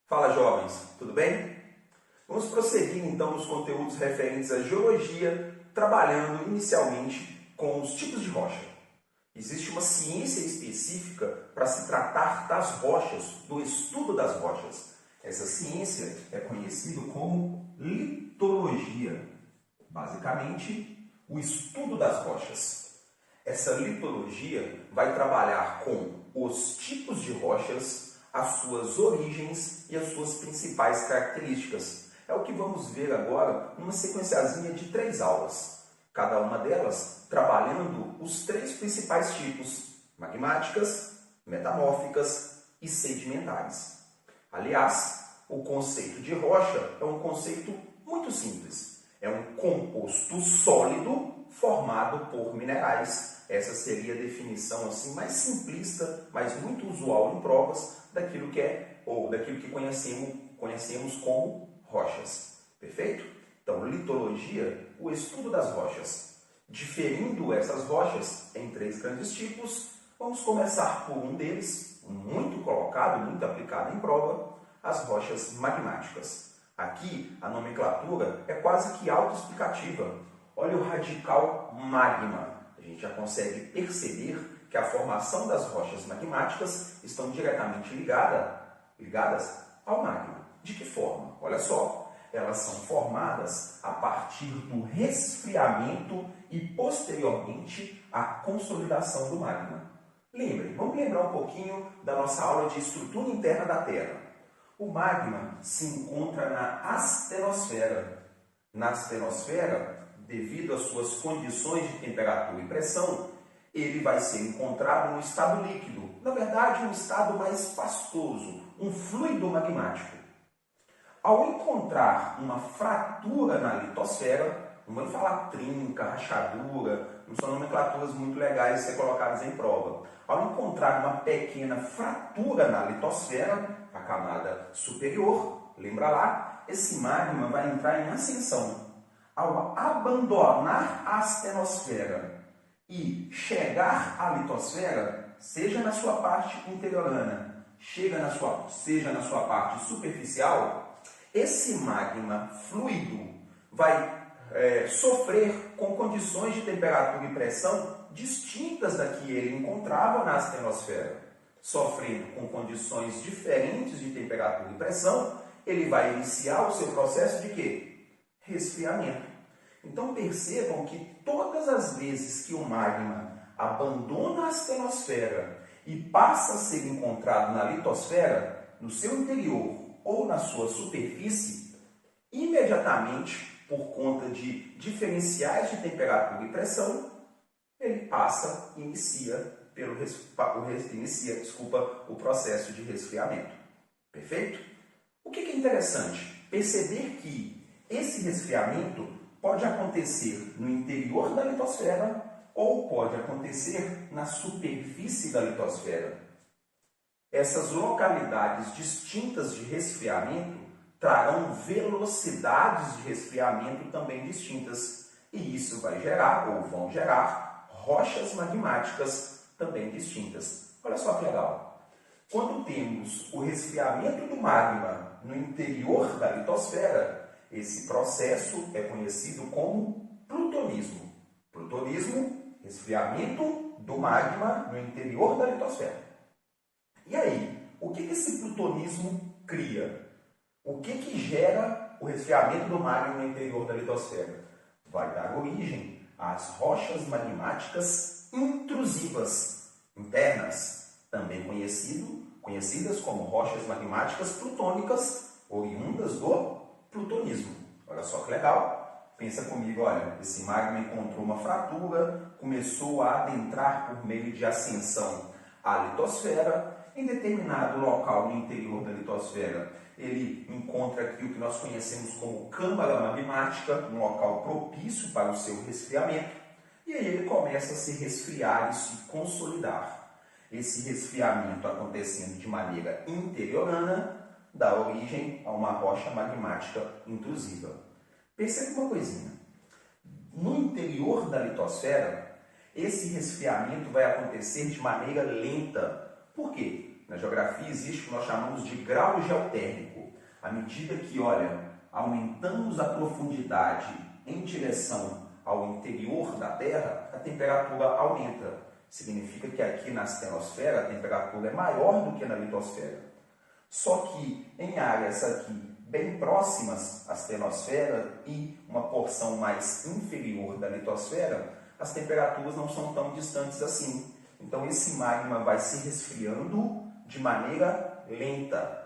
Fala jovens, tudo bem? Vamos prosseguir então nos conteúdos referentes à geologia, trabalhando inicialmente com os tipos de rocha. Existe uma ciência específica para se tratar das rochas, do estudo das rochas. Essa ciência é conhecida como litologia. Basicamente, o estudo das rochas. Essa litologia vai trabalhar com os tipos de rochas, as suas origens e as suas principais características. É o que vamos ver agora numa sequenciazinha de 3 aulas. Cada uma delas trabalhando os 3 principais tipos: magmáticas, metamórficas e sedimentares. Aliás, o conceito de rocha é um conceito muito simples. É um composto sólido formado por minerais. Essa seria a definição assim mais simplista, mas muito usual em provas daquilo que conhecemos como rochas. Perfeito? Então, litologia, o estudo das rochas. Diferindo essas rochas em 3 grandes tipos, vamos começar por um deles, muito colocado, muito aplicado em prova, as rochas magmáticas. Aqui, a nomenclatura é quase que autoexplicativa. Olha o radical magma. A gente já consegue perceber que a formação das rochas magmáticas estão diretamente ligadas ao magma. De que forma? Olha só, elas são formadas a partir do resfriamento e, posteriormente, a consolidação do magma. Vamos lembrar um pouquinho da nossa aula de estrutura interna da Terra. O magma se encontra na astenosfera. Na astenosfera, devido às suas condições de temperatura e pressão, ele vai ser encontrado no estado líquido, na verdade, um estado mais pastoso, um fluido magmático. Ao encontrar uma fratura na litosfera, não vamos falar trinca, rachadura, não são nomenclaturas muito legais de ser colocadas em prova. Ao encontrar uma pequena fratura na litosfera, a camada superior, lembra lá, esse magma vai entrar em ascensão. Ao abandonar a astenosfera e chegar à litosfera, seja na sua parte interiorana, seja na sua parte superficial, esse magma fluido vai sofrer com condições de temperatura e pressão distintas da que ele encontrava na astenosfera. Sofrendo com condições diferentes de temperatura e pressão, ele vai iniciar o seu processo de quê? Resfriamento. Então percebam que todas as vezes que o magma abandona a astenosfera e passa a ser encontrado na litosfera, no seu interior ou na sua superfície, imediatamente, por conta de diferenciais de temperatura e pressão, ele inicia o processo de resfriamento. Perfeito? O que é interessante? Perceber que esse resfriamento pode acontecer no interior da litosfera ou pode acontecer na superfície da litosfera. Essas localidades distintas de resfriamento trarão velocidades de resfriamento também distintas, e isso vai gerar, ou vão gerar, rochas magmáticas também distintas. Olha só que legal. Quando temos o resfriamento do magma no interior da litosfera, esse processo é conhecido como plutonismo. Plutonismo, resfriamento do magma no interior da litosfera. E aí, o que esse plutonismo cria? O que gera o resfriamento do magma no interior da litosfera? Vai dar origem às rochas magmáticas intrusivas, internas, também conhecidas como rochas magmáticas plutônicas, oriundas do plutonismo. Olha só que legal. Pensa comigo, olha, esse magma encontrou uma fratura, começou a adentrar por meio de ascensão à litosfera. Em determinado local no interior da litosfera, ele encontra aqui o que nós conhecemos como câmara magmática, um local propício para o seu resfriamento, e aí ele começa a se resfriar e se consolidar. Esse resfriamento acontecendo de maneira interiorana dá origem a uma rocha magmática intrusiva. Perceba uma coisinha. No interior da litosfera, esse resfriamento vai acontecer de maneira lenta. Por quê? Na geografia existe o que nós chamamos de grau geotérmico. À medida que, olha, aumentamos a profundidade em direção ao interior da Terra, a temperatura aumenta. Significa que aqui na astenosfera a temperatura é maior do que na litosfera. Só que em áreas aqui bem próximas à astenosfera e uma porção mais inferior da litosfera, as temperaturas não são tão distantes assim. Então esse magma vai se resfriando de maneira lenta.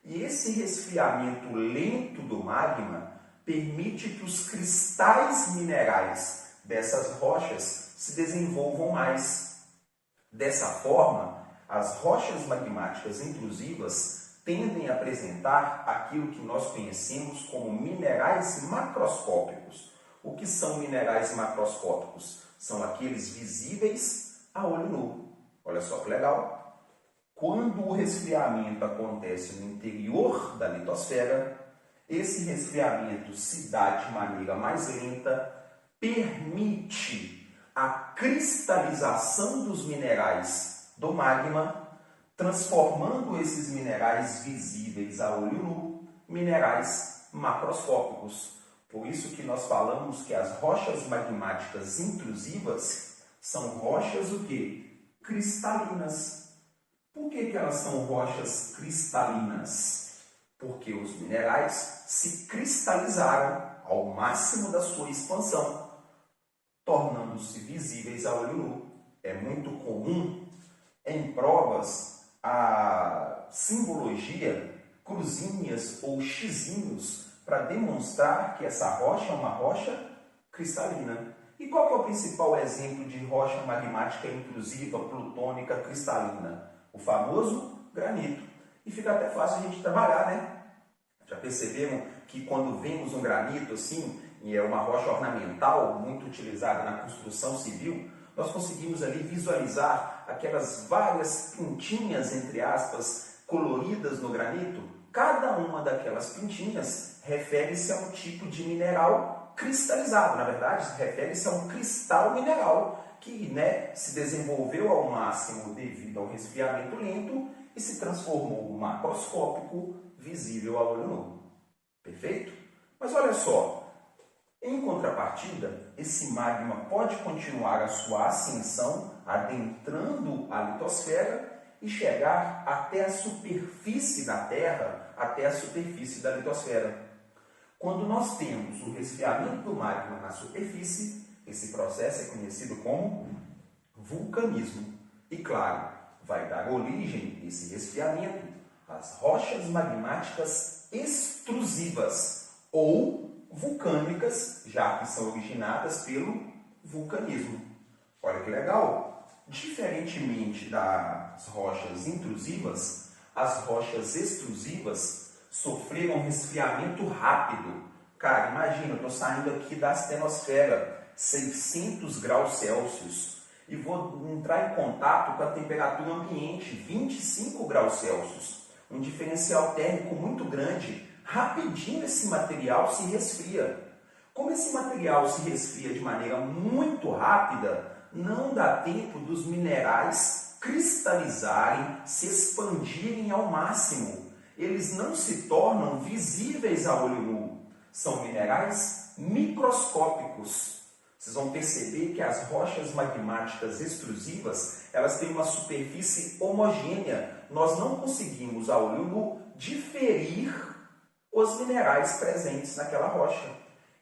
E esse resfriamento lento do magma permite que os cristais minerais dessas rochas se desenvolvam mais. Dessa forma, as rochas magmáticas intrusivas tendem a apresentar aquilo que nós conhecemos como minerais macroscópicos. O que são minerais macroscópicos? São aqueles visíveis a olho nu. Olha só que legal! Quando o resfriamento acontece no interior da litosfera, esse resfriamento se dá de maneira mais lenta, permite a cristalização dos minerais do magma, transformando esses minerais visíveis a olho nu, minerais macroscópicos. Por isso que nós falamos que as rochas magmáticas intrusivas são rochas o quê? Cristalinas. Por que elas são rochas cristalinas? Porque os minerais se cristalizaram ao máximo da sua expansão, tornando-se visíveis a olho nu. É muito comum em provas a simbologia cruzinhas ou xizinhos para demonstrar que essa rocha é uma rocha cristalina. E qual que é o principal exemplo de rocha magmática intrusiva, plutônica, cristalina? O famoso granito. E fica até fácil a gente trabalhar, né? Já perceberam que quando vemos um granito assim, e é uma rocha ornamental muito utilizada na construção civil, nós conseguimos ali visualizar aquelas várias pintinhas, entre aspas, coloridas no granito. Cada uma daquelas pintinhas refere-se a um tipo de mineral cristalizado. Na verdade, refere-se a um cristal mineral que, se desenvolveu ao máximo devido ao resfriamento lento e se transformou macroscópico, visível a olho nu. Perfeito? Mas olha só, em contrapartida, esse magma pode continuar a sua ascensão adentrando a litosfera e chegar até a superfície da Terra, até a superfície da litosfera. Quando nós temos o resfriamento do magma na superfície, esse processo é conhecido como vulcanismo. E claro, vai dar origem, esse resfriamento, às rochas magmáticas extrusivas ou vulcânicas, já que são originadas pelo vulcanismo. Olha que legal! Diferentemente das rochas intrusivas, as rochas extrusivas sofreram resfriamento rápido. Cara, imagina, eu estou saindo aqui da astenosfera, 600 graus Celsius, e vou entrar em contato com a temperatura ambiente, 25 graus Celsius. Um diferencial térmico muito grande. Rapidinho esse material se resfria. Como esse material se resfria de maneira muito rápida, não dá tempo dos minerais cristalizarem, se expandirem ao máximo. Eles não se tornam visíveis a olho nu. São minerais microscópicos. Vocês vão perceber que as rochas magmáticas extrusivas, elas têm uma superfície homogênea. Nós não conseguimos a olho nu diferir os minerais presentes naquela rocha.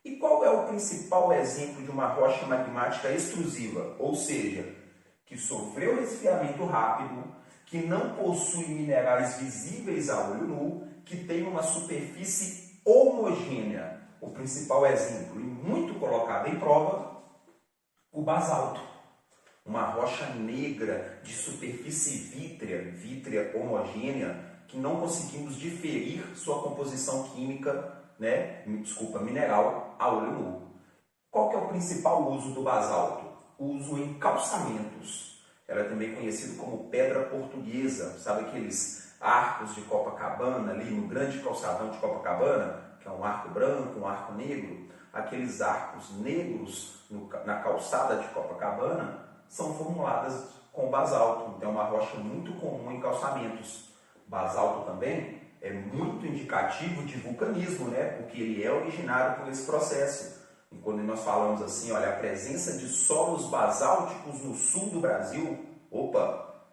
E qual é o principal exemplo de uma rocha magmática extrusiva? Ou seja, que sofreu resfriamento rápido, que não possui minerais visíveis a olho nu, que tem uma superfície homogênea. O principal exemplo, e muito colocado em prova, o basalto. Uma rocha negra de superfície vítrea homogênea, que não conseguimos diferir sua composição química, mineral, a olho nu. Qual que é o principal uso do basalto? O uso em calçamentos. Ela é também conhecida como pedra portuguesa. Sabe aqueles arcos de Copacabana, ali no grande calçadão de Copacabana, que é um arco branco, um arco negro? Aqueles arcos negros na calçada de Copacabana são formuladas com basalto. Então é uma rocha muito comum em calçamentos. Basalto também é muito indicativo de vulcanismo, né? Porque ele é originário por esse processo. E quando nós falamos assim, olha, a presença de solos basálticos no sul do Brasil,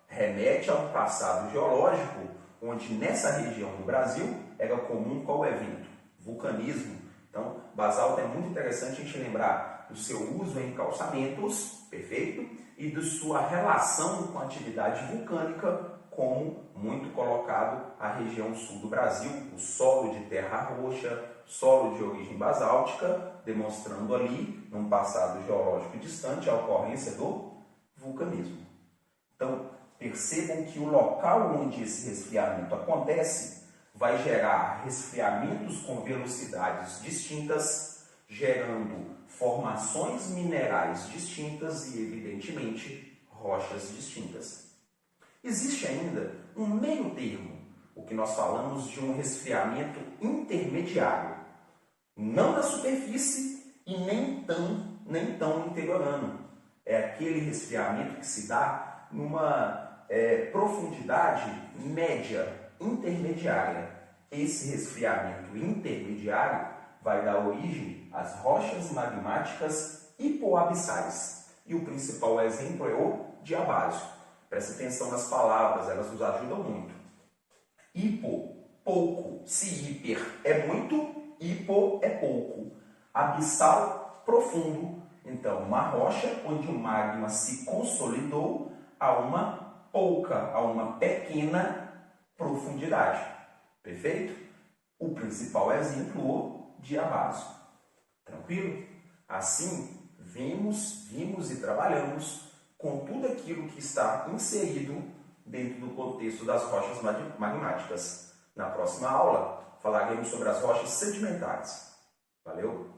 remete a um passado geológico onde nessa região do Brasil era comum qual evento? Vulcanismo. Então, basalto é muito interessante a gente lembrar do seu uso em calçamentos, perfeito? E de sua relação com a atividade vulcânica, como muito colocado a região sul do Brasil, o solo de terra roxa, solo de origem basáltica, demonstrando ali, num passado geológico distante, a ocorrência do vulcanismo. Então, percebam que o local onde esse resfriamento acontece vai gerar resfriamentos com velocidades distintas, gerando formações minerais distintas e, evidentemente, rochas distintas. Existe ainda um meio termo, o que nós falamos de um resfriamento intermediário, não na superfície e nem tão interiorano. É aquele resfriamento que se dá numa profundidade média, intermediária. Esse resfriamento intermediário vai dar origem às rochas magmáticas hipoabissais. E o principal exemplo é o diabásio. Preste atenção nas palavras, elas nos ajudam muito. Hipo, pouco. Se hiper é muito, hipo é pouco. Abissal, profundo. Então, uma rocha onde o magma se consolidou a uma pequena profundidade. Perfeito? O principal exemplo, o diabásio. Tranquilo? Assim, vimos e trabalhamos com tudo aquilo que está inserido dentro do contexto das rochas magmáticas. Na próxima aula, falaremos sobre as rochas sedimentares. Valeu?